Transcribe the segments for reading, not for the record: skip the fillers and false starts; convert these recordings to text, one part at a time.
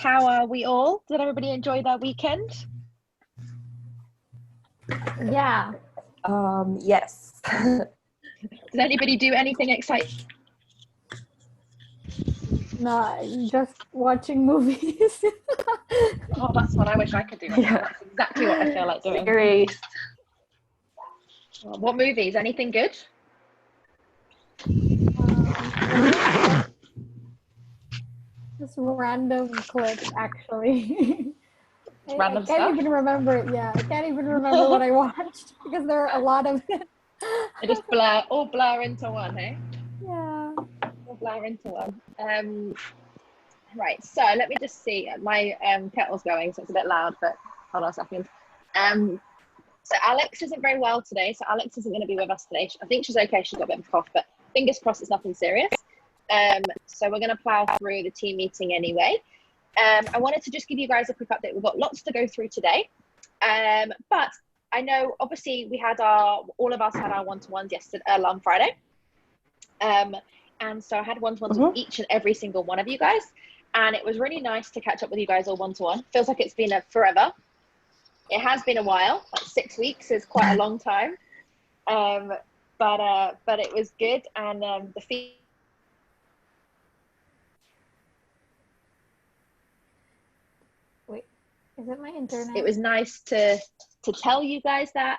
How are we all? Did everybody enjoy their weekend? Yeah. Yes. Did anybody do anything exciting? No, just watching movies. Oh, that's what I wish I could do right now. That's exactly what I feel like doing. Series. What movies? Anything good? Just random clips, actually. Random I can't stuff? even remember it. Yeah, I can't even remember what I watched because there are a lot of it. They just all blur into one, hey? Yeah. All blur into one. Right, so let me just see. My kettle's going, so it's a bit loud, but hold on a second. So Alex isn't very well today, so Alex isn't going to be with us today. I think she's okay. She's got a bit of a cough, but fingers crossed it's nothing serious. So we're going to plow through the team meeting anyway. I wanted to just give you guys a quick update. We've got lots to go through today, but I know obviously we had all of us had our one-to-ones yesterday on Friday, and so I had one-to-ones with each and every single one of you guys, and it was really nice to catch up with you guys all one-to-one. Feels like it's been forever. It has been a while. Like 6 weeks is quite a long time, but it was good, and the feedback. Is it my internet? It was nice to tell you guys that.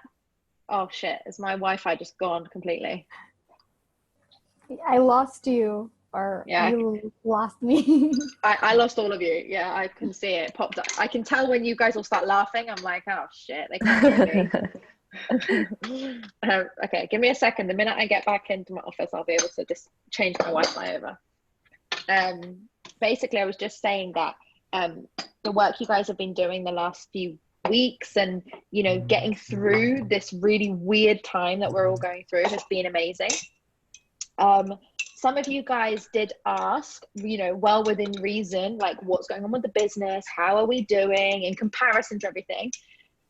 Oh shit, is my Wi-Fi just gone completely? I lost you, or yeah, you lost me. I lost all of you. Yeah, I can see it popped up. I can tell when you guys will start laughing. I'm like, oh shit, they can't hear me. Okay, give me a second. The minute I get back into my office, I'll be able to just change my Wi-Fi over. Basically, I was just saying that the work you guys have been doing the last few weeks and, you know, getting through this really weird time that we're all going through has been amazing. Some of you guys did ask, you know, well within reason, like what's going on with the business, how are we doing in comparison to everything.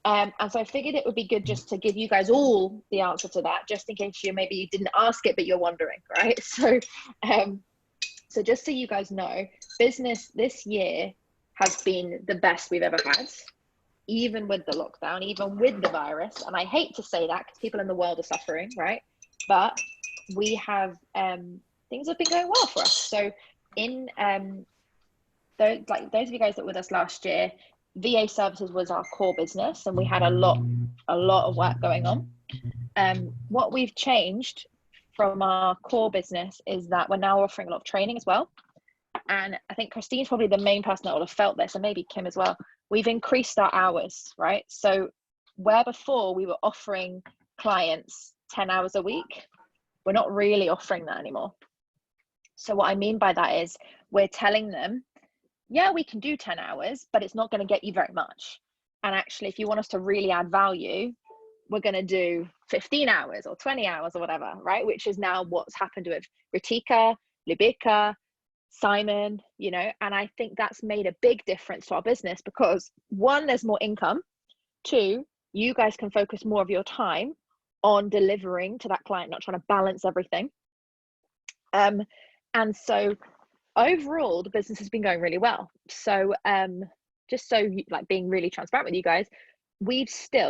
And so I figured it would be good just to give you guys all the answer to that, just in case maybe you didn't ask it, but you're wondering, right? So just so you guys know, business this year has been the best we've ever had, even with the lockdown, even with the virus. And I hate to say that because people in the world are suffering, right? But we have, things have been going well for us. So in those of you guys that were with us last year, VA services was our core business, and we had a lot of work going on. What we've changed from our core business is that we're now offering a lot of training as well. And I think Kristine's probably the main person that would have felt this, and maybe Kim as well. We've increased our hours, right? So where before we were offering clients 10 hours a week, we're not really offering that anymore. So what I mean by that is we're telling them, yeah, we can do 10 hours, but it's not going to get you very much. And actually, if you want us to really add value, we're going to do 15 hours or 20 hours or whatever, right? Which is now what's happened with Ritika, Libika, Simon, you know, and I think that's made a big difference to our business because one, there's more income. Two, you guys can focus more of your time on delivering to that client, not trying to balance everything. And so overall, the business has been going really well. So just so like being really transparent with you guys,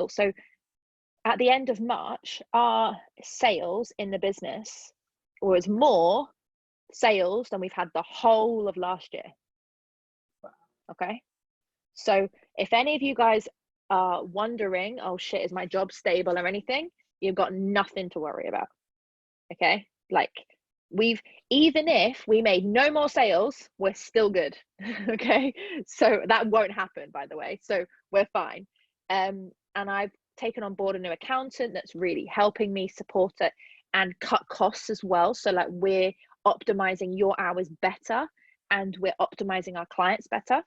so at the end of March, our sales in the business was more sales than we've had the whole of last year. Okay, so if any of you guys are wondering, oh shit, is my job stable or anything, you've got nothing to worry about. Okay, like even if we made no more sales, we're still good. Okay, so that won't happen, by the way, so we're fine. And I've taken on board a new accountant that's really helping me support it and cut costs as well. So like we're optimizing your hours better and we're optimizing our clients better.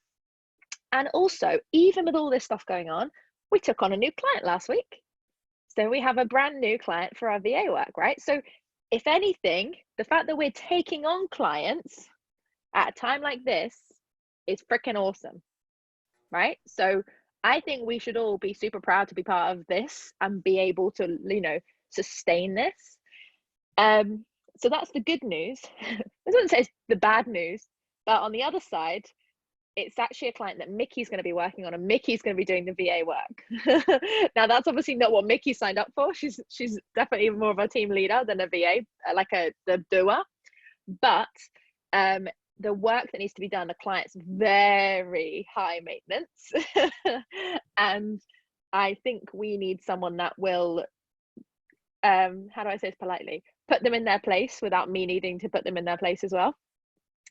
And also, even with all this stuff going on, we took on a new client last week. So we have a brand new client for our VA work, right? So if anything, the fact that we're taking on clients at a time like this is freaking awesome, right? So I think we should all be super proud to be part of this and be able to, you know, sustain this. So that's the good news. I wouldn't say it's the bad news, but on the other side, it's actually a client that Micky's going to be working on, and Micky's going to be doing the VA work. Now that's obviously not what Mickey signed up for. She's definitely more of a team leader than a VA, like the doer. But the work that needs to be done, the client's very high maintenance. And I think we need someone that will, how do I say this politely, put them in their place without me needing to put them in their place as well.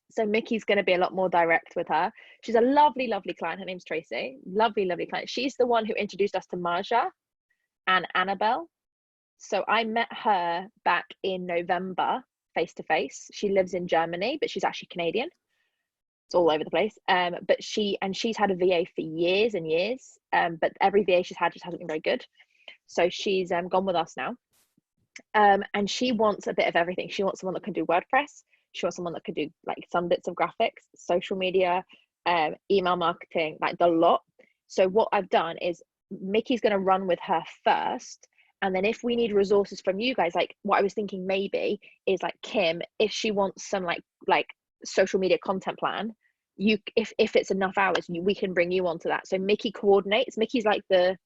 So Mickey's going to be a lot more direct with her. She's a lovely, lovely client. Her name's Tracy. Lovely, lovely client. She's the one who introduced us to Marja and Annabelle. So I met her back in November, face to face. She lives in Germany, but she's actually Canadian. It's all over the place. But she's had a VA for years and years. But every VA she's had just hasn't been very good. So she's gone with us now. And she wants a bit of everything. She wants someone that can do WordPress. She wants someone that could do like some bits of graphics, social media, email marketing, like the lot. So what I've done is Mickey's going to run with her first. And then if we need resources from you guys, like what I was thinking maybe is like Kim, if she wants some like social media content plan, if it's enough hours, we can bring you onto that. So Mickey coordinates. Mickey's like the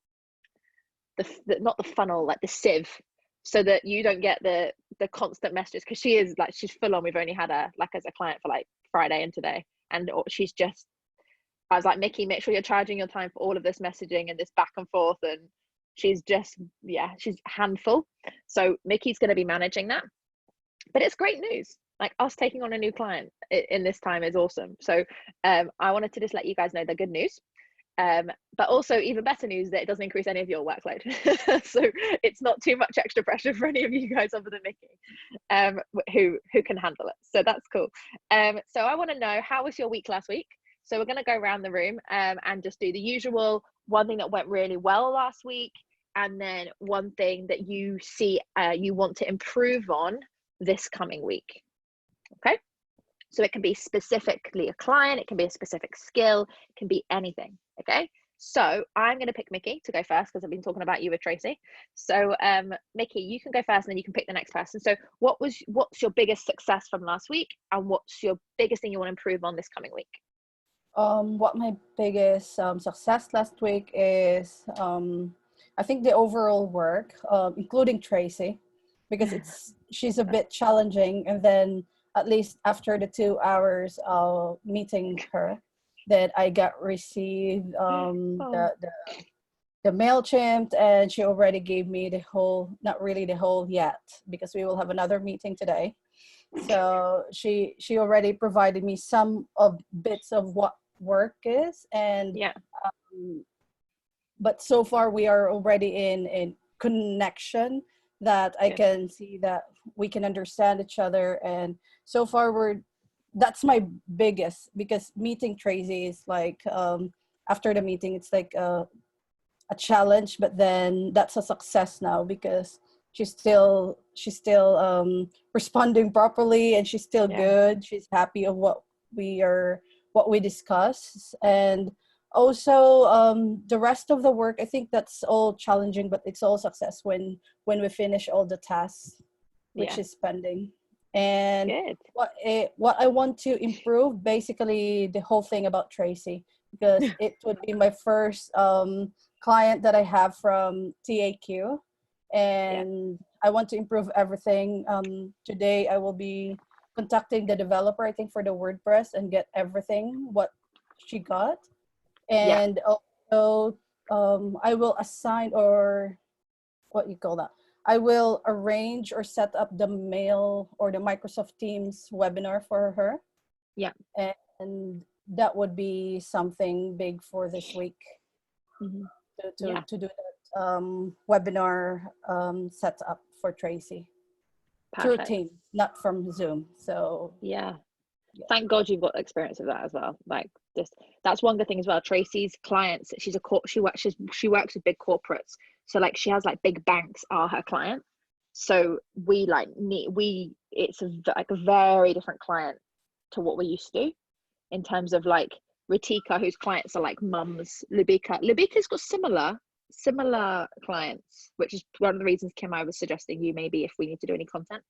not the funnel, like the sieve, so that you don't get the constant messages, because she's full on. We've only had her like as a client for like Friday and today, and she's just, I was like, Mickey, make sure you're charging your time for all of this messaging and this back and forth, and she's just, yeah, she's a handful. So Mickey's going to be managing that, but it's great news. Like us taking on a new client in this time is awesome. So I wanted to just let you guys know the good news. But also even better news that it doesn't increase any of your workload. So it's not too much extra pressure for any of you guys other than Mickey, who can handle it. So that's cool. So I want to know, how was your week last week? So we're going to go around the room and just do the usual, one thing that went really well last week, and then one thing that you see you want to improve on this coming week. Okay. So it can be specifically a client, it can be a specific skill, it can be anything. Okay. So I'm going to pick Mickey to go first because I've been talking about you with Tracy. So Mickey, you can go first and then you can pick the next person. So what's your biggest success from last week, and what's your biggest thing you want to improve on this coming week? What my biggest success last week is, I think the overall work, including Tracy, because she's a bit challenging, and then at least after the 2 hours of meeting her, that I received the MailChimp, and she already gave me the whole, not really the whole yet, because we will have another meeting today. So she already provided me some of bits of what work is, and yeah. But so far we are already in connection, that I can see that we can understand each other, and so far that's my biggest, because meeting Tracy is like, after the meeting it's like a challenge, but then that's a success now, because she's still responding properly, and she's still good. She's happy of what we discuss, and also the rest of the work, I think that's all challenging, but it's all success when we finish all the tasks, which is pending. And what I want to improve, basically the whole thing about Tracy, because it would be my first client that I have from TAQ, and I want to improve everything. Today I will be contacting the developer, I think, for the WordPress, and get everything what she got. And also I will assign, or what you call that, I will arrange or set up the mail or the Microsoft Teams webinar for her. Yeah. And that would be something big for this week, to do that webinar set up for Tracy. Perfect. Through Teams, not from Zoom. So yeah. Thank God you've got experience of that as well. Like, that's one good thing as well. Tracy's clients, she works with big corporates, so like she has like big banks are her client. So it's a very different client to what we're used to, in terms of like Ritika, whose clients are like mums. Lubika's got similar clients, which is one of the reasons, Kim, I was suggesting you maybe if we need to do any content.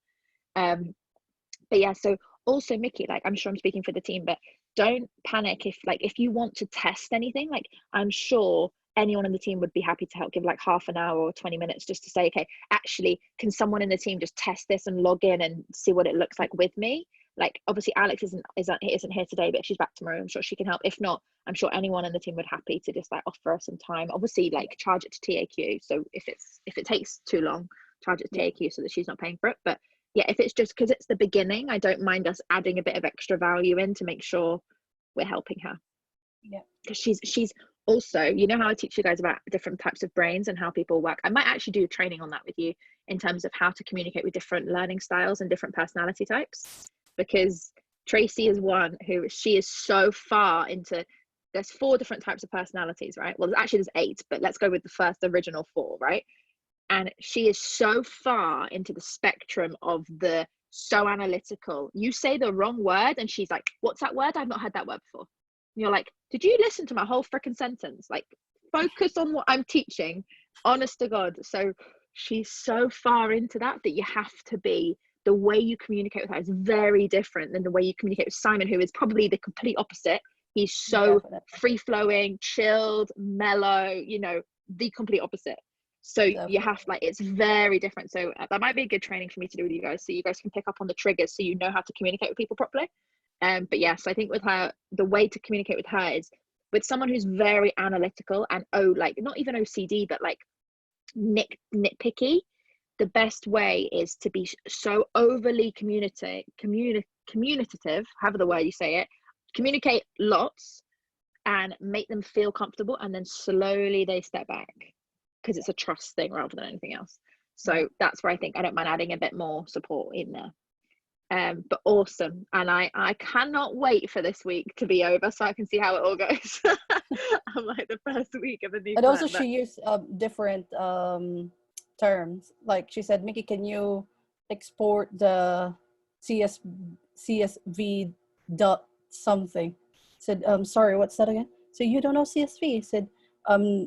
But yeah, so also Mickey, like, I'm sure I'm speaking for the team, but don't panic if you want to test anything. Like, I'm sure anyone in the team would be happy to help, give like half an hour or 20 minutes just to say, okay, actually, can someone in the team just test this and log in and see what it looks like with me? Like, obviously Alex isn't here today, but if she's back tomorrow, I'm sure she can help. If not, I'm sure anyone in the team would happy to just like offer us some time. Obviously, like, charge it to TAQ. So if it takes too long, charge it to TAQ so that she's not paying for it. But yeah, if it's just because it's the beginning, I don't mind us adding a bit of extra value in to make sure we're helping her. Yeah, because she's also, you know how I teach you guys about different types of brains and how people work. I might actually do training on that with you in terms of how to communicate with different learning styles and different personality types, because Tracy is one who, she is so far into, there's 4 different types of personalities, right? Well, actually there's 8, but let's go with the original 4, right? And she is so far into the spectrum of the so analytical. You say the wrong word and she's like, what's that word? I've not heard that word before. And you're like, did you listen to my whole freaking sentence? Like, focus on what I'm teaching, honest to God. So she's so far into that you have to be, the way you communicate with her is very different than the way you communicate with Simon, who is probably the complete opposite. He's so free-flowing, chilled, mellow, you know, the complete opposite. So you have, like, it's very different. So that might be a good training for me to do with you guys, so you guys can pick up on the triggers so you know how to communicate with people properly. But yes, yeah, so I think with her, the way to communicate with her is with someone who's very analytical and like not even OCD, but like nitpicky. The best way is to be so overly communicative, however the word you say it, communicate lots and make them feel comfortable, and then slowly they step back, because it's a trust thing rather than anything else. So that's where I think I don't mind adding a bit more support in there. But awesome, and I cannot wait for this week to be over so I can see how it all goes. I'm like the first week of a new and client, also she used different terms. Like she said, Mickey, can you export the CSV dot something? Said, sorry, what's that again? So you don't know CSV? Said,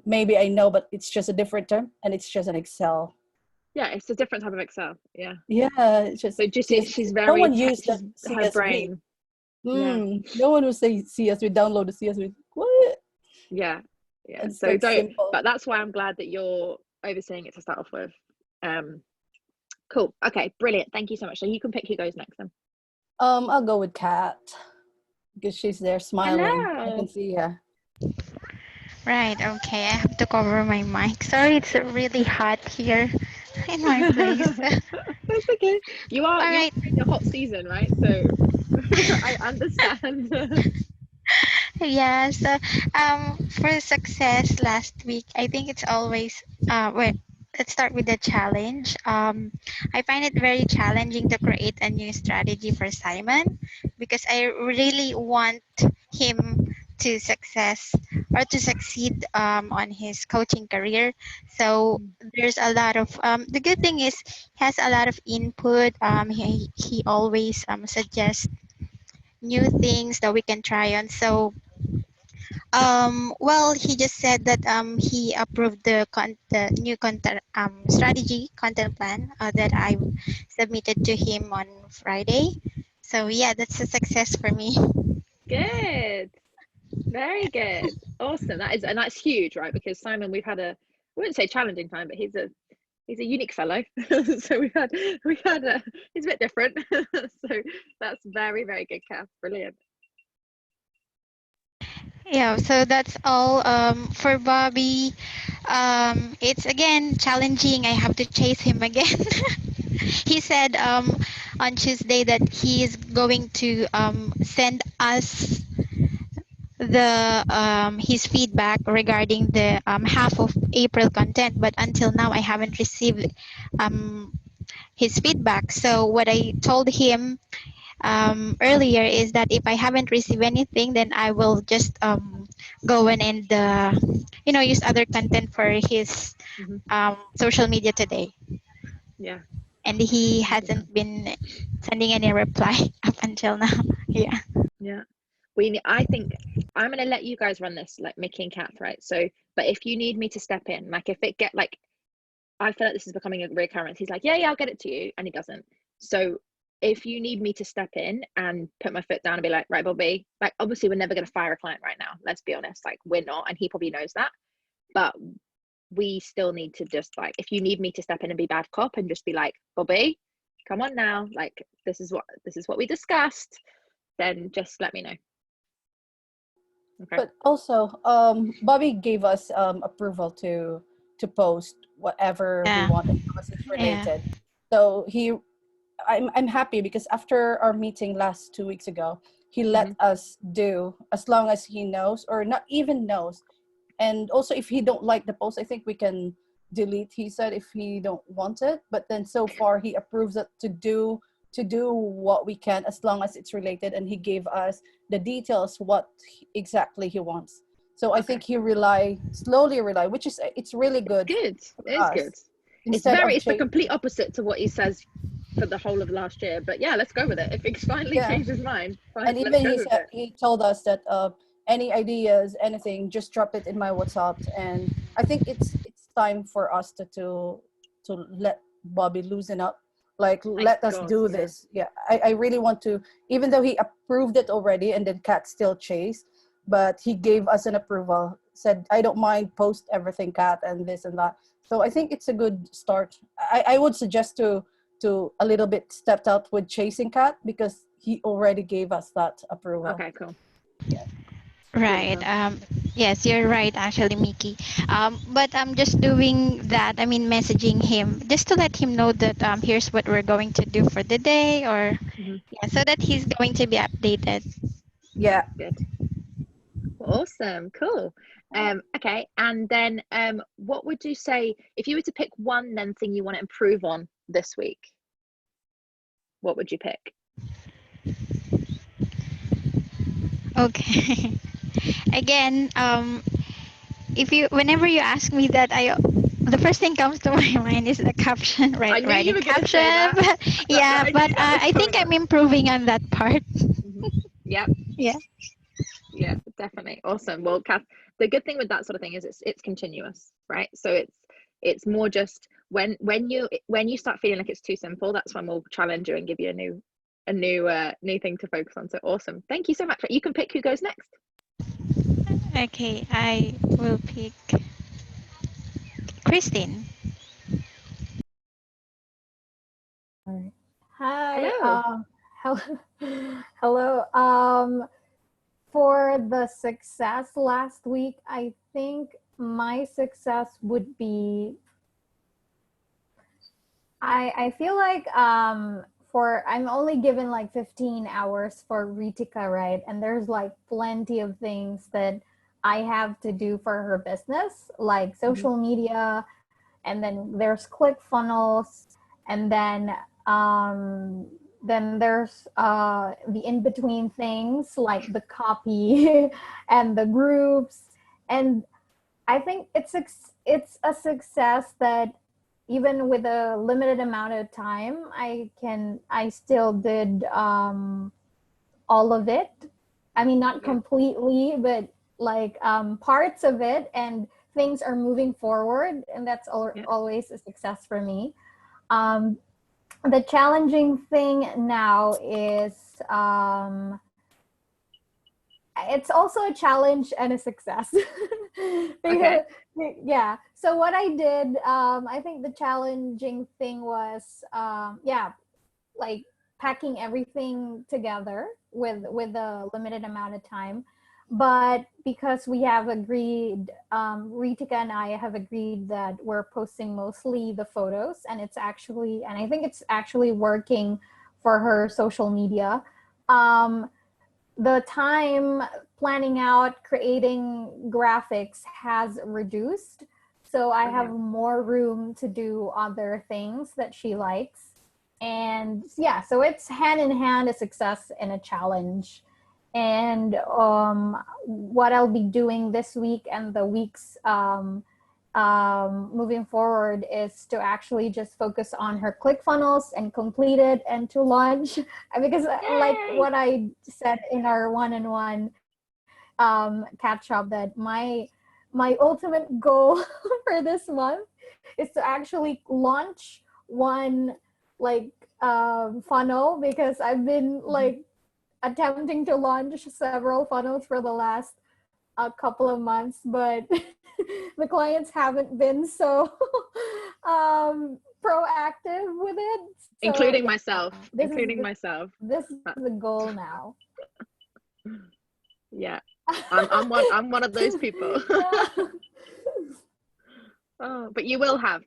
maybe I know, but it's just a different term and it's just an Excel. Yeah, it's a different type of Excel. Yeah, it's just, so just she's very, no one used that her CSV. brain. No one will say CSV, download the CSV. What? Yeah. It's So don't simple. But that's why I'm glad that you're overseeing it to start off with. Cool. Okay, brilliant. Thank you so much. So you can pick who goes next then. I'll go with Kat because she's there smiling. Hello. I can see her. Right, okay. I have to cover my mic. Sorry, it's really hot here in my place. That's okay. You're Alright. in the hot season, right? So I understand. Yeah, so for success last week, I think it's always wait, let's start with the challenge. I find it very challenging to create a new strategy for Simon because I really want him to succeed on his coaching career. So there's a lot of the good thing is he has a lot of input. He always suggests new things that we can try on. So well, he just said that he approved the new content strategy content plan that I submitted to him on Friday. So yeah, that's a success for me. Good. Very good. Awesome. And that's huge, right? Because Simon, we've had I wouldn't say challenging time, but he's a unique fellow. So we've had he's a bit different. So that's very, very good, Kath. Brilliant. Yeah, so that's all for Bobby. It's again challenging. I have to chase him again. He said on Tuesday that he is going to send us the his feedback regarding the half of April content, but until now I haven't received his feedback. So what I told him earlier is that if I haven't received anything, then I will just go in and use other content for his social media today. Yeah. And he hasn't been sending any reply up until now. Yeah. Yeah. I think I'm gonna let you guys run this, like Mickey and Kath, right? So, but if you need me to step in, like if it get like, I feel like this is becoming a recurrence. He's like, yeah, I'll get it to you, and he doesn't. So if you need me to step in and put my foot down and be like, right, Bobby, like obviously we're never going to fire a client right now. Let's be honest, like we're not, and he probably knows that. But we still need to just like, if you need me to step in and be bad cop and just be like, Bobby, come on now, like this is what we discussed, then just let me know. Okay. But also, Bobby gave us approval to post whatever we wanted because it's related. So I'm happy because after our meeting last 2 weeks ago, he let us do as long as he knows or not even knows. And also, if he don't like the post, I think we can delete. He said if he don't want it, but then so far he approves it to do what we can as long as it's related, and he gave us the details what exactly he wants. So I think he slowly rely, which is it's really good. It's good. It's the complete opposite to what he says for the whole of last year. But yeah, let's go with it. If he finally changed his mind, fine, and even he told us that any ideas, anything, just drop it in my WhatsApp. And I think it's time for us to let Bobby loosen up. Like, let us do this. Yeah, I really want to, even though he approved it already and then Kat still chased, but he gave us an approval, said, I don't mind, post everything, Kat, and this and that. So I think it's a good start. I would suggest to a little bit stepped out with chasing Kat because he already gave us that approval. Okay, cool. Yeah. Right. Yes, you're right, actually, Mickey. But I'm just doing that. I mean, messaging him just to let him know that here's what we're going to do for the day, or so that he's going to be updated. Yeah. Good. Awesome. Cool. Okay. And then, what would you say if you were to pick one then thing you want to improve on this week? What would you pick? Okay. Again, whenever you ask me that, the first thing comes to my mind is the caption, right? I knew Writing you were caption. say that. Yeah, but I think I'm improving on that part. Yep. Yeah, definitely. Awesome. Well, Kath, the good thing with that sort of thing is it's continuous, right? So it's more just when you start feeling like it's too simple, that's when we'll challenge you and give you a new thing to focus on. So awesome. Thank you so much. You can pick who goes next. Okay, I will pick Kristine. All right. Hi. Hello. Hello. For the success last week, I think my success would be, I feel like I'm only given like 15 hours for Ritika, right? And there's like plenty of things that I have to do for her business, like social media, and then there's ClickFunnels, and then there's the in-between things like the copy and the groups. And I think it's a success that even with a limited amount of time, I still did all of it. I mean, not completely, but like parts of it, and things are moving forward, and that's always a success for me. The challenging thing now is it's also a challenge and a success. Because, yeah. So what I did, I think the challenging thing was, like packing everything together with a limited amount of time. But because we have agreed, Ritika and I have agreed that we're posting mostly the photos, and I think it's actually working for her social media. The time planning out, creating graphics has reduced. So I have more room to do other things that she likes. And yeah, so it's hand in hand, a success and a challenge. And what I'll be doing this week and the weeks moving forward is to actually just focus on her ClickFunnels and complete it and to launch. Because like what I said in our one-on-one catch up, that my ultimate goal for this month is to actually launch one like funnel, because I've been like attempting to launch several funnels for the last couple of months, but the clients haven't been so proactive with it. So, including yeah, myself. this Including is myself. this is the goal now. Yeah, I'm one of those people. Oh, but you will have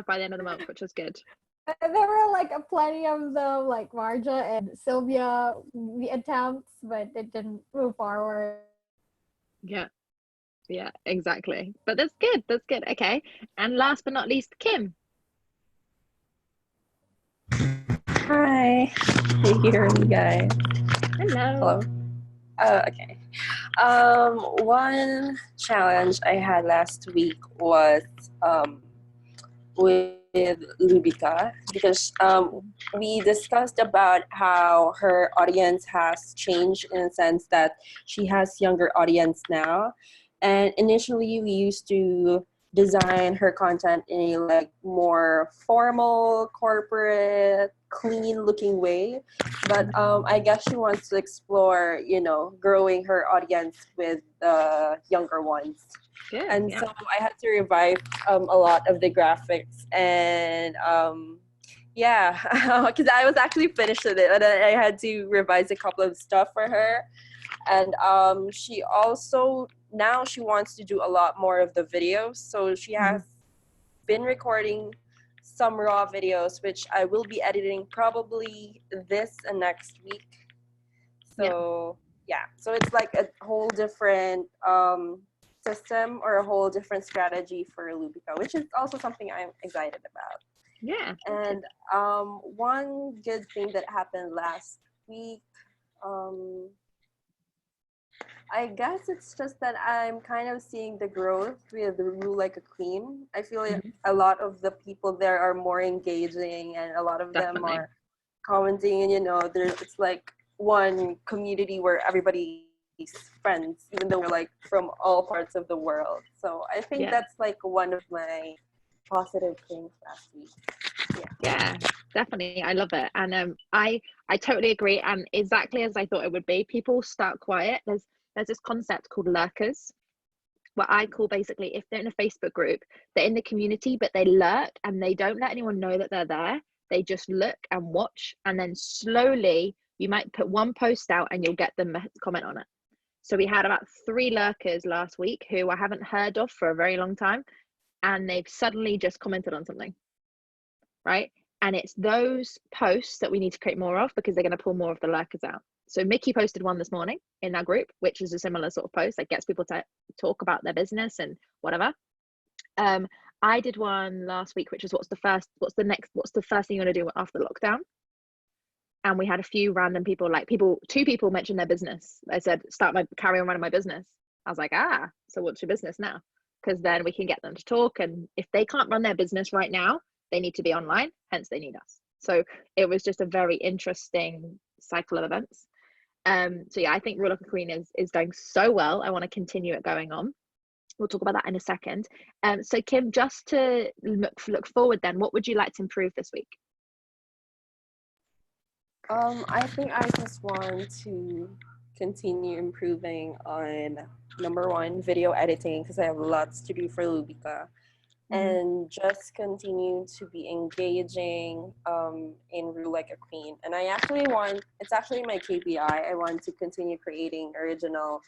by the end of the month, which is good. There were like plenty of them, like Marja and Sylvia, the attempts, but it didn't move forward. Yeah, exactly. But that's good. Okay. And last but not least, Kim. Hi. Can you hear me, guys? Hello. Okay. One challenge I had last week was with Lubica, because we discussed about how her audience has changed in the sense that she has younger audience now, and initially we used to design her content in a like more formal, corporate, clean looking way, but I guess she wants to explore, growing her audience with the younger ones. Good. And so I had to revive a lot of the graphics, and because I was actually finished with it, and I had to revise a couple of stuff for her. And she also, now she wants to do a lot more of the videos, so she has been recording some raw videos, which I will be editing probably this and next week. So so it's like a whole different system or a whole different strategy for Lubica, which is also something I'm excited about. Yeah. And one good thing that happened last week, I guess it's just that I'm kind of seeing the growth with Rule Like a Queen. I feel like a lot of the people there are more engaging, and a lot of them are commenting, and it's like one community where everybody's friends, even though we're like from all parts of the world. So I think that's like one of my positive things last week. Yeah, definitely. I love it. And I totally agree. And exactly as I thought it would be, people start quiet. There's this concept called lurkers, what I call basically, if they're in a Facebook group, they're in the community, but they lurk and they don't let anyone know that they're there. They just look and watch, and then slowly you might put one post out and you'll get them to comment on it. So we had about 3 lurkers last week who I haven't heard of for a very long time, and they've suddenly just commented on something, right? And it's those posts that we need to create more of, because they're going to pull more of the lurkers out. So Mickey posted one this morning in our group, which is a similar sort of post that gets people to talk about their business and whatever. I did one last week, which is what's the first thing you want to do after lockdown? And we had a few random people, 2 people mentioned their business. They said, carry on running my business. I was like, so what's your business now? Because then we can get them to talk. And if they can't run their business right now, they need to be online, hence they need us. So it was just a very interesting cycle of events. So yeah, I think Rule Like a Queen is going so well. I want to continue it going on. We'll talk about that in a second. So Kim, just to look forward then, what would you like to improve this week? I think I just want to continue improving on, number 1, video editing, because I have lots to do for Lubica. And just continue to be engaging in Rule Like a Queen. And I actually it's actually my KPI. I want to continue creating original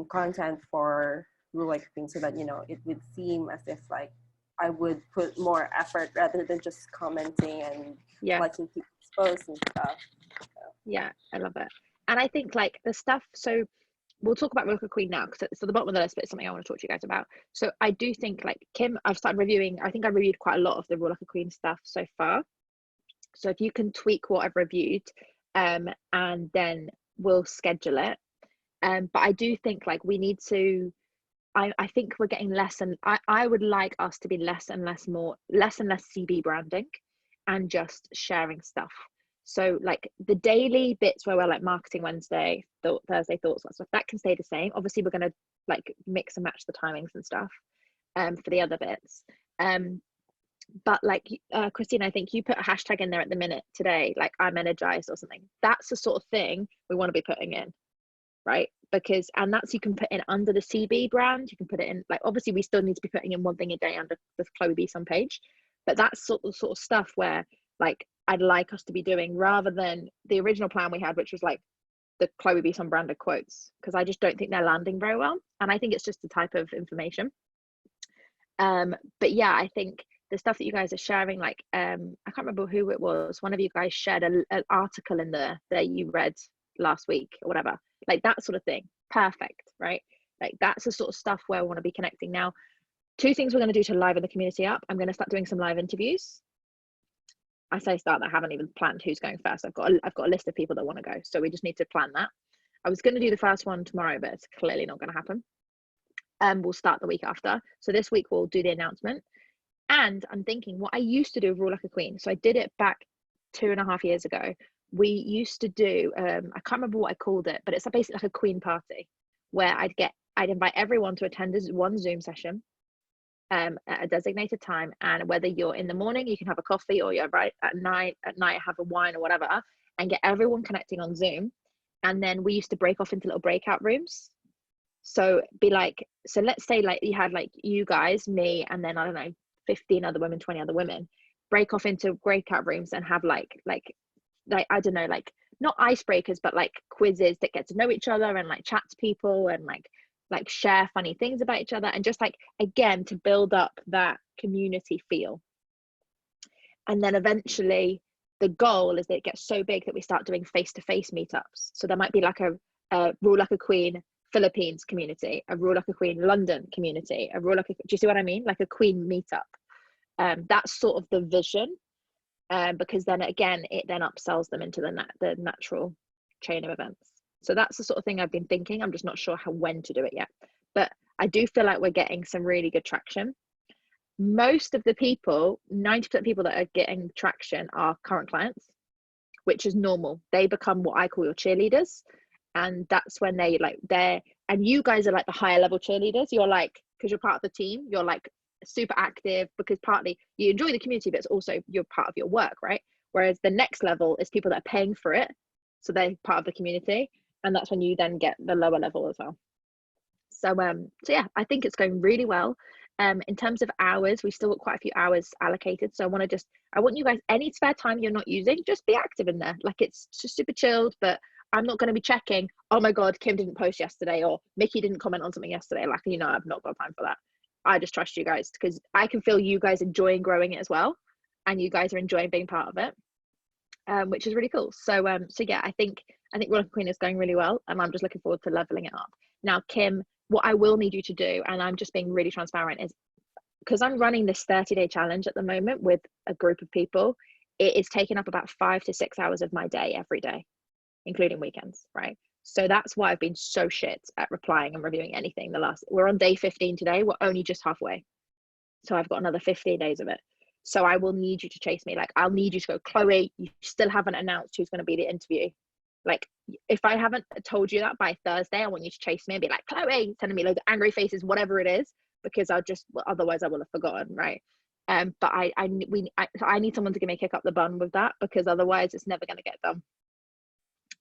content for Rule Like a Queen, so that, it would seem as if like I would put more effort rather than just commenting and liking people's posts and stuff. So. Yeah, I love it. And I think like the stuff, so we'll talk about Rule Like a Queen now, because it's at the bottom of the list, but it's something I want to talk to you guys about. So I do think, like, Kim, I've started reviewing, I think I reviewed quite a lot of the Rule Like a Queen stuff so far. So if you can tweak what I've reviewed, and then we'll schedule it. But I do think like we need to, I think we're getting less, and I would like us to be less and less CB branding and just sharing stuff. So like the daily bits where we're like Marketing Wednesday, Thursday thoughts, that stuff, that can stay the same. Obviously we're going to like mix and match the timings and stuff for the other bits. But like Kristine, I think you put a hashtag in there at the minute today, like I'm energized or something. That's the sort of thing we want to be putting in, right? Because, and that's, you can put in under the CB brand, you can put it in, like, obviously we still need to be putting in one thing a day under the Chloe Beeson page, but that's sort of stuff where like I'd like us to be doing, rather than the original plan we had, which was like the Chloe Beeson branded quotes, because I just don't think they're landing very well, and I think it's just the type of information. But yeah, I think the stuff that you guys are sharing, like I can't remember who it was, one of you guys shared an article in there that you read last week or whatever, like that sort of thing, perfect, right? Like that's the sort of stuff where I want to be connecting. Now, two things we're going to do to liven the community up. I'm going to start doing some live interviews. I say start, I haven't even planned who's going first. I've got a list of people that want to go, so we just need to plan that. I was going to do the first one tomorrow, but it's clearly not going to happen. We'll start the week after. So this week we'll do the announcement. And I'm thinking what I used to do with Rule Like a Queen. So I did it back 2.5 years ago. We used to do, I can't remember what I called it, but it's basically like a Queen party where I'd invite everyone to attend one Zoom session at a designated time. And whether you're in the morning, you can have a coffee, or you're right at night have a wine or whatever, and get everyone connecting on Zoom. And then we used to break off into little breakout rooms. So be like, so let's say like you had like you guys, me, and then I don't know, 15 other women, 20 other women, break off into breakout rooms and have like I don't know, like not icebreakers, but like quizzes that get to know each other and like chat to people and like share funny things about each other, and just like, again, to build up that community feel. And then eventually the goal is that it gets so big that we start doing face-to-face meetups. So there might be like a Rule Like a Queen Philippines community, a Rule Like a Queen London community, a Rule Like a, do you see what I mean? Like a Queen meetup. That's sort of the vision, because then again, it then upsells them into the natural chain of events. So that's the sort of thing I've been thinking. I'm just not sure when to do it yet, but I do feel like we're getting some really good traction. Most of the people, 90% of people that are getting traction are current clients, which is normal. They become what I call your cheerleaders. And that's when and you guys are like the higher level cheerleaders. You're like, because you're part of the team, you're like super active, because partly you enjoy the community, but it's also you're part of your work, right? Whereas the next level is people that are paying for it, so they're part of the community, and that's when you then get the lower level as well. So yeah, I think it's going really well. In terms of hours, we've still got quite a few hours allocated, so I want you guys, any spare time you're not using, just be active in there. Like, it's just super chilled, but I'm not going to be checking, oh my god, Kim didn't post yesterday, or Mickey didn't comment on something yesterday. Like, I've not got time for that. I just trust you guys, because I can feel you guys enjoying growing it as well, and you guys are enjoying being part of it, which is really cool. So yeah, I think Rule Like a Queen is going really well, and I'm just looking forward to leveling it up. Now, Kim, what I will need you to do, and I'm just being really transparent, is because I'm running this 30-day challenge at the moment with a group of people, it is taking up about 5 to 6 hours of my day every day, including weekends, right? So that's why I've been so shit at replying and reviewing anything. We're on day 15 today, we're only just halfway. So I've got another 15 days of it. So I will need you to chase me. Like, I'll need you to go, Chloe, you still haven't announced who's going to be the interview. Like, if I haven't told you that by Thursday, I want you to chase me and be like, Chloe, sending me loads of angry faces, whatever it is, because otherwise I will have forgotten, right? But I need someone to give me a kick up the bum with that, because otherwise it's never going to get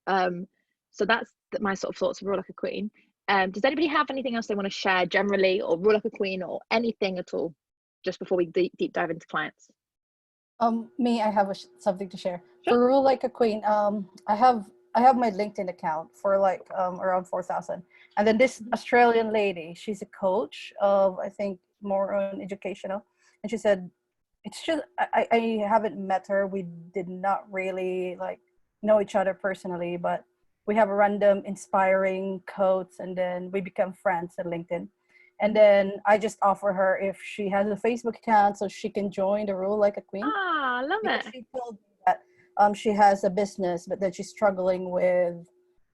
done. So that's my sort of thoughts of Rule Like a Queen. Does anybody have anything else they want to share generally, or Rule Like a Queen, or anything at all, just before we deep dive into clients? Me, I have something to share. Sure. For Rule Like a Queen, I have my LinkedIn account for like around 4,000, and then this Australian lady, she's a coach of, I think, more on educational, and she said, it's just, I haven't met her, we did not really like know each other personally, but we have a random inspiring quotes, and then we become friends at LinkedIn. And then I just offer her if she has a Facebook account so she can join the Rule Like a Queen. Ah, love it. She told me that she has a business, but then she's struggling with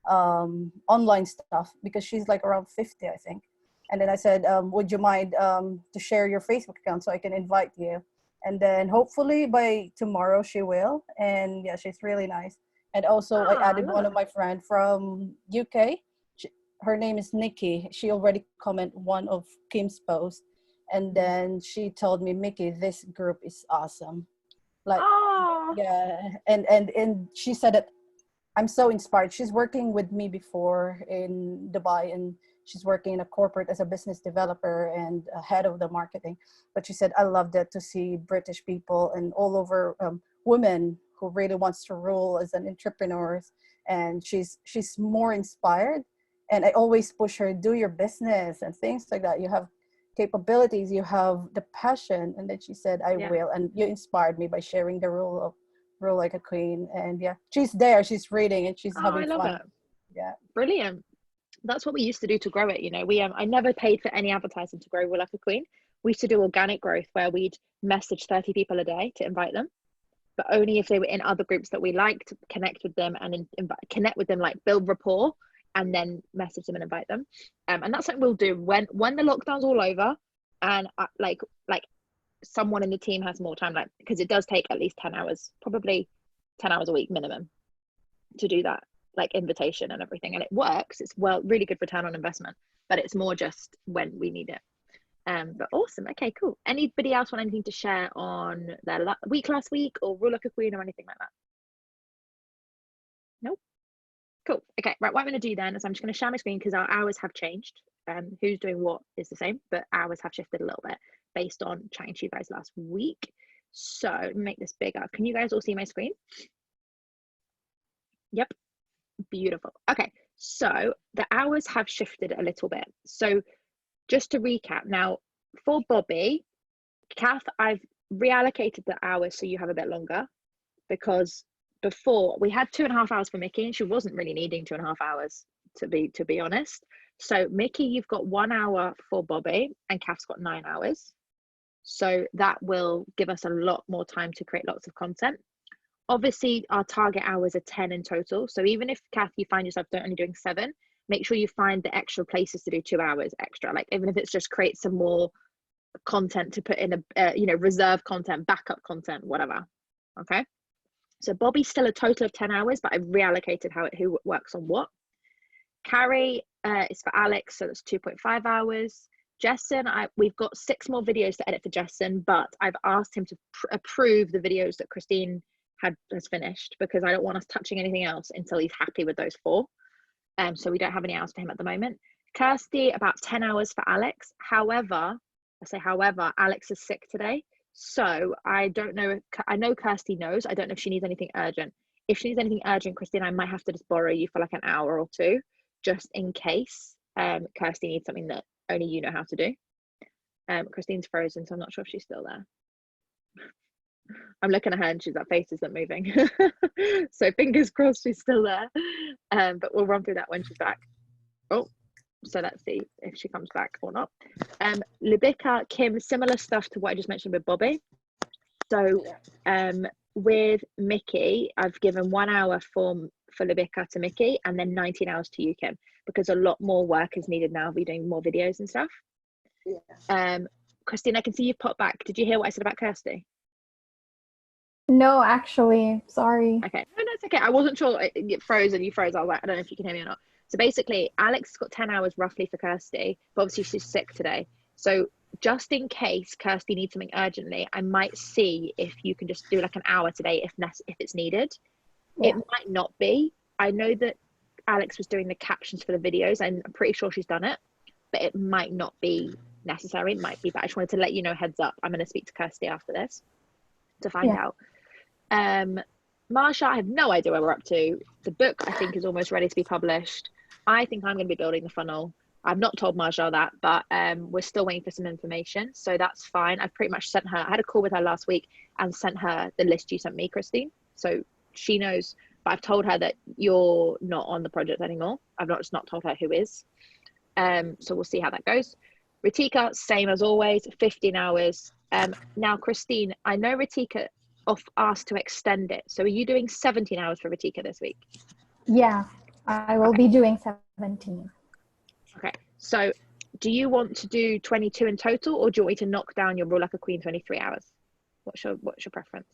online stuff, because she's like around 50, I think. And then I said, would you mind to share your Facebook account so I can invite you? And then hopefully by tomorrow she will. And yeah, she's really nice. And also I added one of my friends from UK. Her name is Nikki. She already commented one of Kim's posts. And then she told me, Mickey, this group is awesome. Like, yeah. And she said that I'm so inspired. She's working with me before in Dubai, and she's working in a corporate as a business developer and head of the marketing. But she said, I love that to see British people and all over women who really wants to rule as an entrepreneur. And she's more inspired. And I always push her, do your business and things like that. You have capabilities, you have the passion. And then she said, I will. And you inspired me by sharing the rule like a queen. And yeah, she's there, she's reading, and she's having I love fun. it. Yeah, Brilliant. That's what we used to do to grow it. You know, I never paid for any advertising to grow Real Like a Queen. We used to do organic growth where we'd message 30 people a day to invite them, but only if they were in other groups that we liked, connect with them and connect with them, like build rapport, and then message them and invite them. And that's something we'll do when the lockdown's all over, and like someone in the team has more time, like, because it does take at least 10 hours, probably 10 hours a week minimum, to do that, like invitation and everything. And it works. It's really good return on investment, but it's more just when we need it. But awesome. Okay, cool. Anybody else want anything to share on their week last week, or Rule Like a Queen, or anything like that? Nope. Cool. Okay, right, what I'm going to do then is I'm just going to share my screen because our hours have changed. Who's doing what is the same, but hours have shifted a little bit based on chatting to you guys last week. So make this bigger. Can you guys all see my screen? Yep. Beautiful. Okay, so the hours have shifted a little bit. So just to recap now, for Bobby, Kath, I've reallocated the hours so you have a bit longer, because before we had 2.5 hours for Mickey and she wasn't really needing 2.5 hours, to be honest. So Mickey, you've got 1 hour for Bobby, and Kath's got 9 hours. So that will give us a lot more time to create lots of content. Obviously, our target hours are 10 in total. So even if, Kath, you find yourself only doing 7, make sure you find the extra places to do 2 hours extra. Like, even if it's just create some more content to put in reserve content, backup content, whatever. Okay. So Bobby's still a total of 10 hours, but I've reallocated who works on what. Carrie is for Alex, so that's 2.5 hours. Jessen, we've got 6 more videos to edit for Jessen, but I've asked him to approve the videos that Kristine has finished, because I don't want us touching anything else until he's happy with those 4. So we don't have any hours for him at the moment. Kirsty, about 10 hours for Alex. However, Alex is sick today. So I don't know. I know Kirsty knows. I don't know if she needs anything urgent. If she needs anything urgent, Kristine, I might have to just borrow you for like an hour or 2, just in case Kirsty needs something that only you know how to do. Kristine's frozen, so I'm not sure if she's still there. I'm looking at her and that face isn't moving. So fingers crossed she's still there. But we'll run through that when she's back. Oh, so let's see if she comes back or not. Lubica, Kim, similar stuff to what I just mentioned with Bobby. So with Mickey, I've given 1 hour for Lubica to Mickey, and then 19 hours to you, Kim, because a lot more work is needed now. We're doing more videos and stuff. Yeah. Kristine, I can see you've popped back. Did you hear what I said about Kirsty? No, actually, sorry. Okay, no, that's okay. I wasn't sure. It froze and you froze. I was like, I don't know if you can hear me or not. So basically, Alex got 10 hours roughly for Kirsty, but obviously she's sick today. So just in case Kirsty needs something urgently, I might see if you can just do like an hour today if it's needed. Yeah. It might not be. I know that Alex was doing the captions for the videos, and I'm pretty sure she's done it, but it might not be necessary. It might be, but I just wanted to let you know, heads up. I'm going to speak to Kirsty after this to find out. Marsha, I have no idea where we're up to. The book, I think, is almost ready to be published. I think I'm going to be building the funnel. I've not told Marsha that, but we're still waiting for some information, so that's fine. I've pretty much sent her, I had a call with her last week and sent her the list you sent me, Kristine, so she knows, but I've told her that you're not on the project anymore. I've not told her who is. So we'll see how that goes. Ritika, same as always, 15 hours. Now, Kristine, I know Ritika asked to extend it. So are you doing 17 hours for Ritika this week? Yeah, I will be doing 17. Okay. So do you want to do 22 in total, or do you want me to knock down your Rule Like a Queen 23 hours? What's your preference?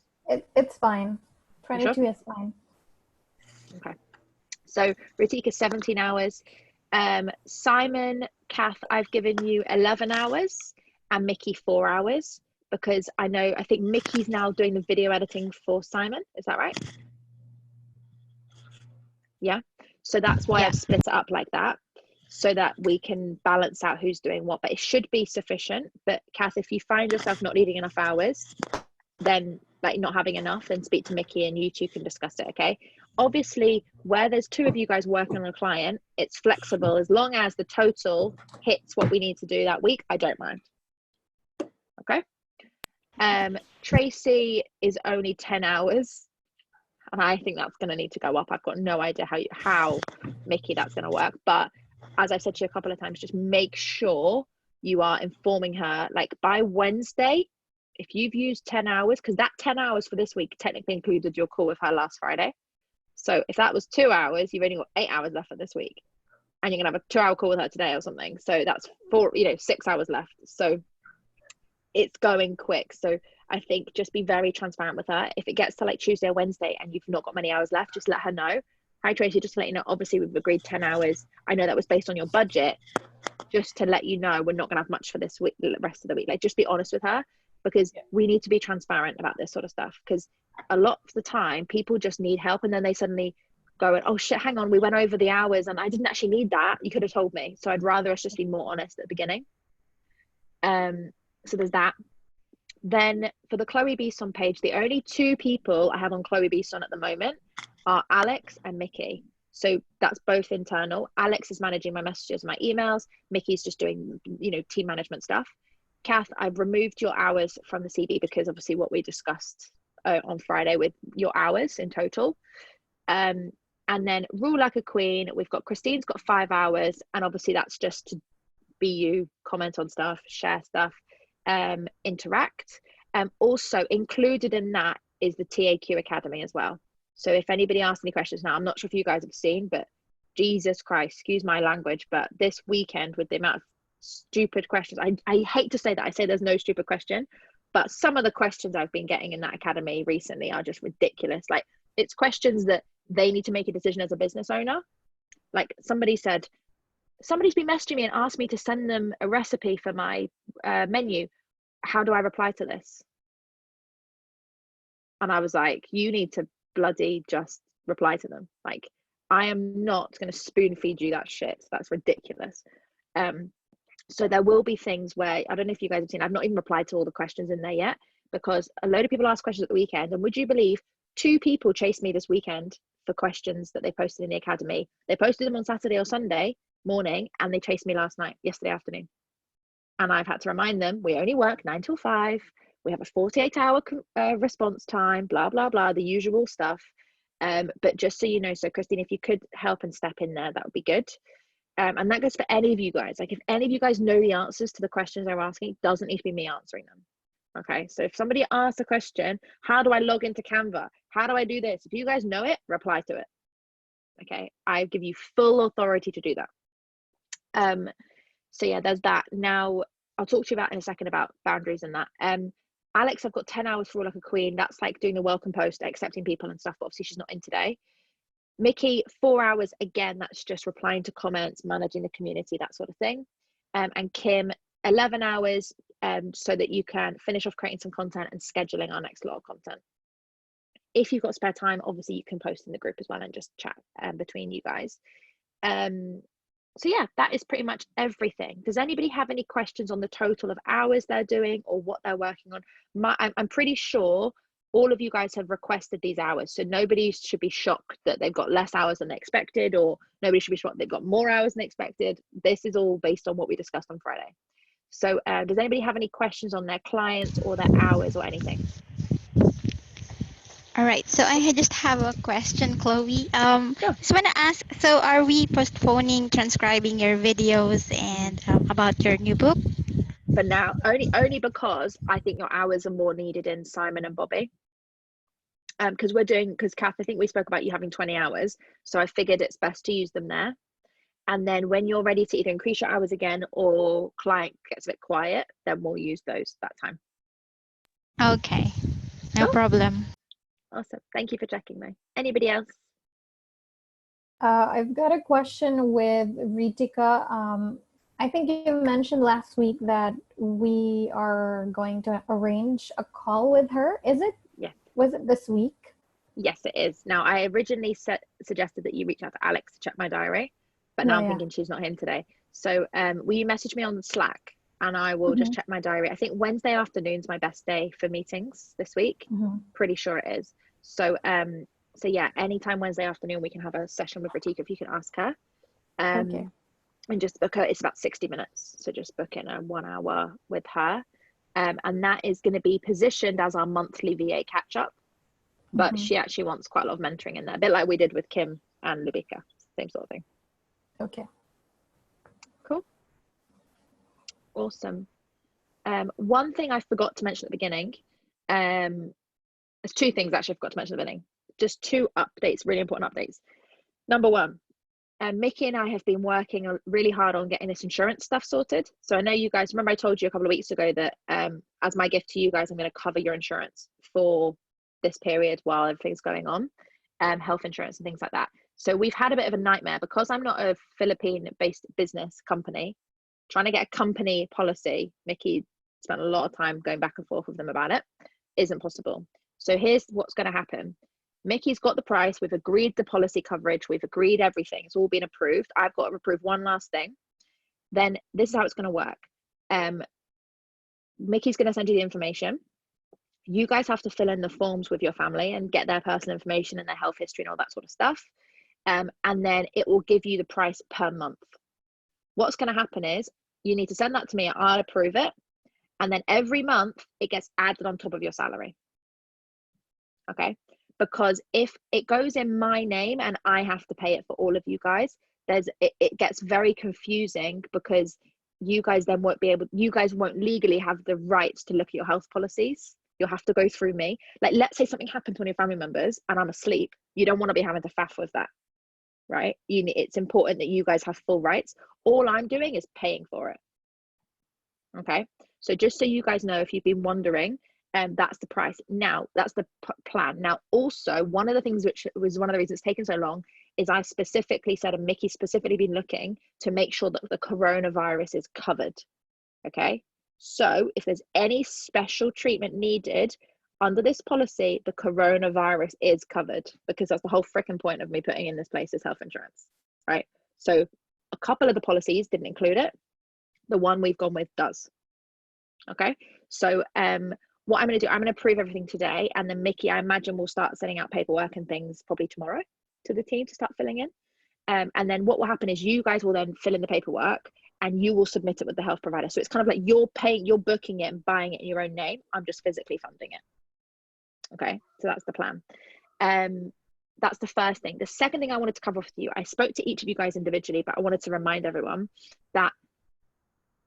It's fine. 22 sure? is fine. Okay. So Ritika, 17 hours. Simon, Kath, I've given you 11 hours. and Mickey 4 hours, because I think Mickey's now doing the video editing for Simon. Is that right? Yeah. So that's why I've split it up like that, so that we can balance out who's doing what. But it should be sufficient. But Kath, if you find yourself not needing enough hours, then like not having enough, then speak to Mickey and you two can discuss it. Okay. Obviously, where there's 2 of you guys working on a client, it's flexible. As long as the total hits what we need to do that week, I don't mind. Okay. Tracy is only 10 hours, and I think that's going to need to go up. I've got no idea how Mickey that's going to work, but as I said to you a couple of times, just make sure you are informing her, like by Wednesday, if you've used 10 hours, because that 10 hours for this week technically included your call with her last Friday. So if that was 2 hours, you've only got 8 hours left for this week, and you're gonna have a 2-hour call with her today or something. So that's 6 hours left. So it's going quick. So I think just be very transparent with her. If it gets to like Tuesday or Wednesday and you've not got many hours left, just let her know. Hi Tracy, just to let you know, obviously we've agreed 10 hours. I know that was based on your budget. Just to let you know, we're not gonna have much for this week, the rest of the week. Like, just be honest with her, because we need to be transparent about this sort of stuff, because a lot of the time people just need help and then they suddenly go, oh shit, hang on, we went over the hours and I didn't actually need that, you could have told me. So I'd rather us just be more honest at the beginning. So there's that. Then for the Chloe Beeson page, the only 2 people I have on Chloe Beeson at the moment are Alex and Mickey. So that's both internal. Alex is managing my messages, my emails. Mickey's just doing, team management stuff. Kath, I've removed your hours from the CV because obviously what we discussed on Friday with your hours in total. And then rule like a queen, we've got Kristine's got 5 hours, and obviously that's just to be you, comment on stuff, share stuff, interact. Also included in that is the TAQ Academy as well. So if anybody asks any questions now, I'm not sure if you guys have seen, but Jesus Christ, excuse my language, but this weekend with the amount of stupid questions, I hate to say that, I say there's no stupid question, but some of the questions I've been getting in that academy recently are just ridiculous. Like, it's questions that they need to make a decision as a business owner. Like, somebody's been messaging me and asked me to send them a recipe for my menu. How do I reply to this? And I was like, you need to bloody just reply to them. Like, I am not going to spoon feed you that shit. That's ridiculous. So there will be things where, I don't know if you guys have seen, I've not even replied to all the questions in there yet, because a load of people ask questions at the weekend. And would you believe 2 people chased me this weekend for questions that they posted in the academy? They posted them on Saturday or Sunday morning, and they chased me yesterday afternoon. And I've had to remind them, we only work 9 till 5. We have a 48-hour response time, blah, blah, blah, the usual stuff. But just so you know, so Kristine, if you could help and step in there, that would be good. And that goes for any of you guys. Like, if any of you guys know the answers to the questions they're asking, it doesn't need to be me answering them. Okay, so if somebody asks a question, how do I log into Canva? How do I do this? If you guys know it, reply to it. Okay, I give you full authority to do that. So yeah, there's that. Now, I'll talk to you about in a second about boundaries and that. Alex, I've got 10 hours for Rule Like a Queen. That's like doing the welcome post, accepting people and stuff, but obviously she's not in today. Mickey, 4 hours, again, that's just replying to comments, managing the community, that sort of thing. And Kim, 11 hours, so that you can finish off creating some content and scheduling our next lot of content. If you've got spare time, obviously you can post in the group as well and just chat between you guys. So yeah, that is pretty much everything. Does anybody have any questions on the total of hours they're doing or what they're working on? I'm pretty sure all of you guys have requested these hours, so nobody should be shocked that they've got less hours than they expected, or nobody should be shocked they've got more hours than expected. This is all based on what we discussed on Friday. So does anybody have any questions on their clients or their hours or anything? All right, so I just have a question, Chloe. Sure. Just want to ask, so are we postponing transcribing your videos and about your new book? For now, only because I think your hours are more needed in Simon and Bobby. Because Kath, I think we spoke about you having 20 hours, so I figured it's best to use them there. And then when you're ready to either increase your hours again or client gets a bit quiet, then we'll use those that time. Okay, no problem. Awesome. Thank you for checking, May. Anybody else? I've got a question with Ritika. I think you mentioned last week that we are going to arrange a call with her. Is it? Yes. Was it this week? Yes, it is. Now, I originally suggested that you reach out to Alex to check my diary, but now I'm thinking she's not in today. So will you message me on Slack and I will just check my diary. I think Wednesday afternoon's my best day for meetings this week. Pretty sure it is. So yeah, anytime Wednesday afternoon we can have a session with Ratika if you can ask her. Okay. And just book her. It's about 60 minutes. So just book in a 1 hour with her. And that is going to be positioned as our monthly VA catch up. But she actually wants quite a lot of mentoring in there, a bit like we did with Kim and Lubika, same sort of thing. Okay. Cool. Awesome. One thing I forgot to mention at the beginning, there's two things actually I forgot to mention at the beginning. Just two updates, really important updates. Number one, Mickey and I have been working really hard on getting this insurance stuff sorted. So I know you guys, remember I told you a couple of weeks ago that as my gift to you guys, I'm going to cover your insurance for this period while everything's going on, health insurance and things like that. So we've had a bit of a nightmare because I'm not a Philippine-based business company. Trying to get a company policy, Mickey spent a lot of time going back and forth with them about it, isn't possible. So here's what's going to happen. Mickey's got the price, we've agreed the policy coverage, we've agreed everything, it's all been approved. I've got to approve one last thing. Then this is how it's going to work. Mickey's going to send you the information. You guys have to fill in the forms with your family and get their personal information and their health history and all that sort of stuff. And then it will give you the price per month. What's going to happen is you need to send that to me, I'll approve it. And then every month it gets added on top of your salary. Okay. Because if it goes in my name and I have to pay it for all of you guys, it gets very confusing because you guys then you guys won't legally have the rights to look at your health policies. You'll have to go through me. Like, let's say something happened to one of your family members and I'm asleep. You don't want to be having to faff with that, right? It's important that you guys have full rights. All I'm doing is paying for it. Okay. So just so you guys know, if you've been wondering, that's the price. Now, that's the plan. Now, also, one of the things which was one of the reasons it's taken so long is I specifically said, and Mickey's specifically been looking to make sure that the coronavirus is covered. Okay. So if there's any special treatment needed under this policy, the coronavirus is covered, because that's the whole freaking point of me putting in this place is health insurance, right? So a couple of the policies didn't include it. The one we've gone with does. Okay. So what I'm going to do, I'm going to approve everything today, and then Mickey, I imagine, will start sending out paperwork and things probably tomorrow to the team to start filling in. And then what will happen is you guys will then fill in the paperwork and you will submit it with the health provider. So it's kind of like you're booking it and buying it in your own name. I'm just physically funding it. Okay, so that's the plan. That's the first thing. The second thing I wanted to cover with you, I spoke to each of you guys individually, but I wanted to remind everyone that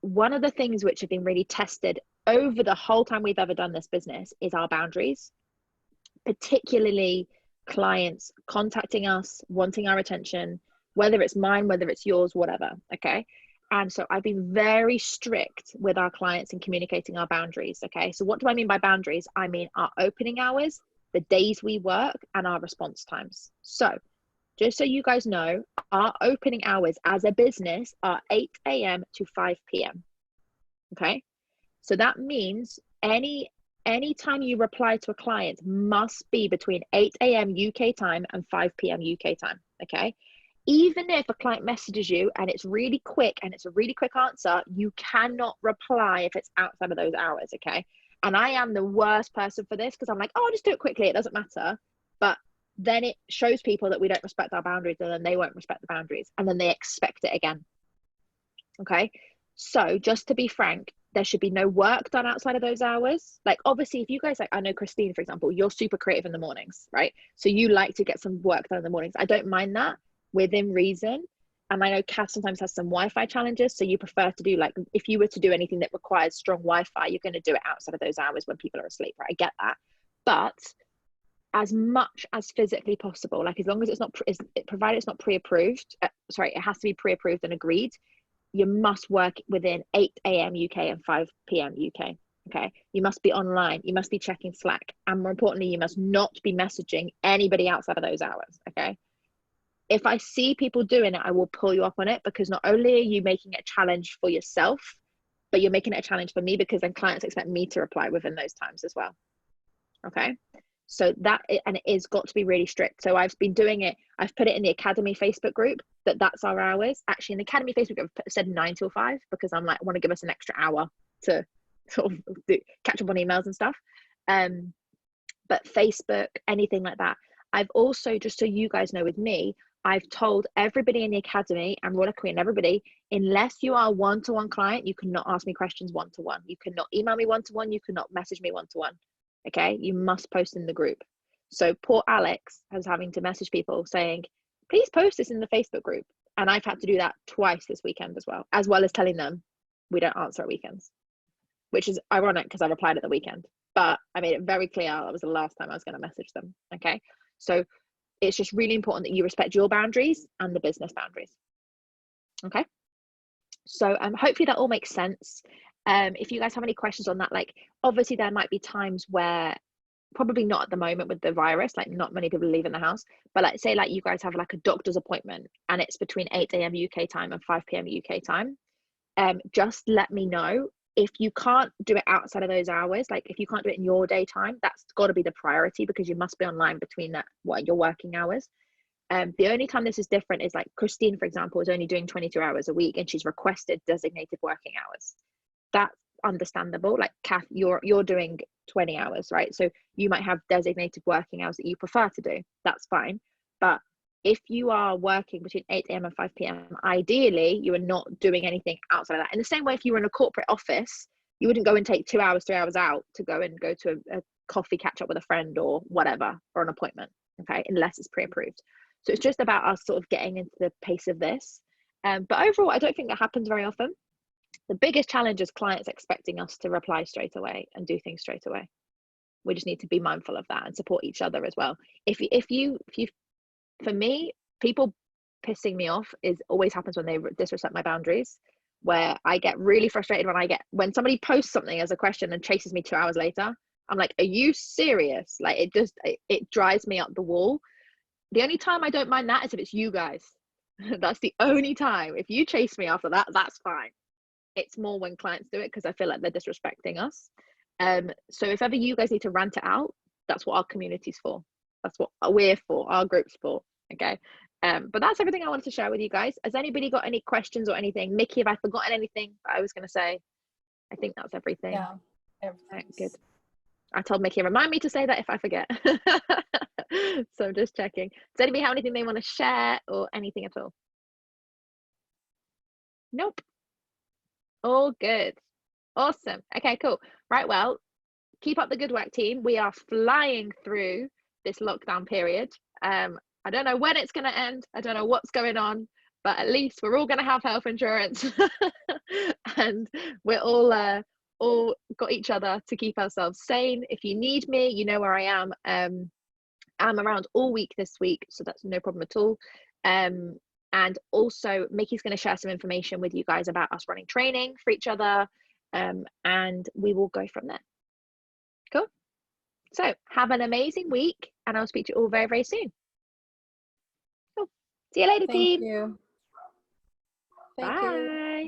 one of the things which have been really tested over the whole time we've ever done this business is our boundaries, particularly clients contacting us, wanting our attention, whether it's mine, whether it's yours, whatever. Okay. And so I've been very strict with our clients in communicating our boundaries. Okay. So what do I mean by boundaries? I mean our opening hours, the days we work, and our response times. So just so you guys know, our opening hours as a business are 8 a.m. to 5 p.m. Okay. So that means any time you reply to a client must be between 8 a.m. UK time and 5 p.m. UK time. Okay. Even if a client messages you and it's really quick and it's a really quick answer, you cannot reply if it's outside of those hours. Okay. And I am the worst person for this because I'm like, oh, I'll just do it quickly. It doesn't matter. But then it shows people that we don't respect our boundaries, and then they won't respect the boundaries, and then they expect it again. Okay. So just to be frank, there should be no work done outside of those hours. Like, obviously, if you guys, like, I know Kristine, for example, you're super creative in the mornings, right? So you like to get some work done in the mornings. I don't mind that, within reason. And I know Kath sometimes has some Wi-Fi challenges. So you prefer to do, like, if you were to do anything that requires strong Wi-Fi, you're going to do it outside of those hours when people are asleep, right? I get that. But as much as physically possible, like, as long as it's not, provided it's not pre-approved, it has to be pre-approved and agreed. You must work within 8 a.m. UK and 5 p.m. UK. Okay. You must be online. You must be checking Slack. And more importantly, you must not be messaging anybody outside of those hours. Okay. if I see people doing it, I will pull you up on it, because not only are you making it a challenge for yourself, but you're making it a challenge for me, because then clients expect me to reply within those times as well. Okay. So and it is got to be really strict. So I've been doing it. I've put it in the Academy Facebook group that's our hours. Actually, in the Academy Facebook group, I've said 9 till 5, because I'm like, I want to give us an extra hour to sort of catch up on emails and stuff. But Facebook, anything like that. I've also, just so you guys know, with me, I've told everybody in the Academy and Royal Queen, everybody, unless you are a one-to-one client, you cannot ask me questions one-to-one. You cannot email me one-to-one. You cannot message me one-to-one. Okay, you must post in the group. So poor Alex is having to message people saying, please post this in the Facebook group. And I've had to do that twice this weekend as well as telling them we don't answer at weekends, which is ironic because I replied at the weekend. But I made it very clear that was the last time I was going to message them. Okay, so it's just really important that you respect your boundaries and the business boundaries. Okay, so hopefully that all makes sense. If you guys have any questions on that, like obviously there might be times where, probably not at the moment with the virus, like not many people are leaving the house, but like say like you guys have like a doctor's appointment and it's between 8 a.m. UK time and 5 p.m. UK time, just let me know. If you can't do it outside of those hours, like if you can't do it in your daytime, that's got to be the priority, because you must be online between your working hours. The only time this is different is like Kristine, for example, is only doing 22 hours a week and she's requested designated working hours. That's understandable. Like Kath, you're doing 20 hours, right? So you might have designated working hours that you prefer to do. That's fine. But if you are working between 8 a.m. and 5 p.m, ideally you are not doing anything outside of that. In the same way, if you were in a corporate office, you wouldn't go and take 2 hours, 3 hours out to go to a coffee, catch up with a friend or whatever, or an appointment, okay, unless it's pre-approved. So it's just about us sort of getting into the pace of this. But overall, I don't think that happens very often. The biggest challenge is clients expecting us to reply straight away and do things straight away. We just need to be mindful of that and support each other as well. If you for me, people pissing me off always happens when they disrespect my boundaries, where I get really frustrated when somebody posts something as a question and chases me 2 hours later. I'm like, are you serious? Like it drives me up the wall. The only time I don't mind that is if it's you guys. That's the only time. If you chase me after that, that's fine. It's more when clients do it because I feel like they're disrespecting us. So if ever you guys need to rant it out, that's what our community's for. That's what we're for, our group's for. Okay. But that's everything I wanted to share with you guys. Has anybody got any questions or anything? Mickey, have I forgotten anything I was going to say? I think that's everything. Yeah, right, good. I told Mickey, remind me to say that if I forget. So I'm just checking. Does anybody have anything they want to share or anything at all? Nope. All good. Awesome. Okay, cool. Right, well, keep up the good work, team. We are flying through this lockdown period. I don't know when it's going to end. I don't know what's going on, but at least we're all going to have health insurance and we're all got each other to keep ourselves sane. If you need me, you know where I am. I'm around all week this week, so that's no problem at all. And also Mickey's going to share some information with you guys about us running training for each other, and we will go from there. Cool. So have an amazing week, and I'll speak to you all very, very soon. Cool. See you later, team. Thank you. Bye. Bye.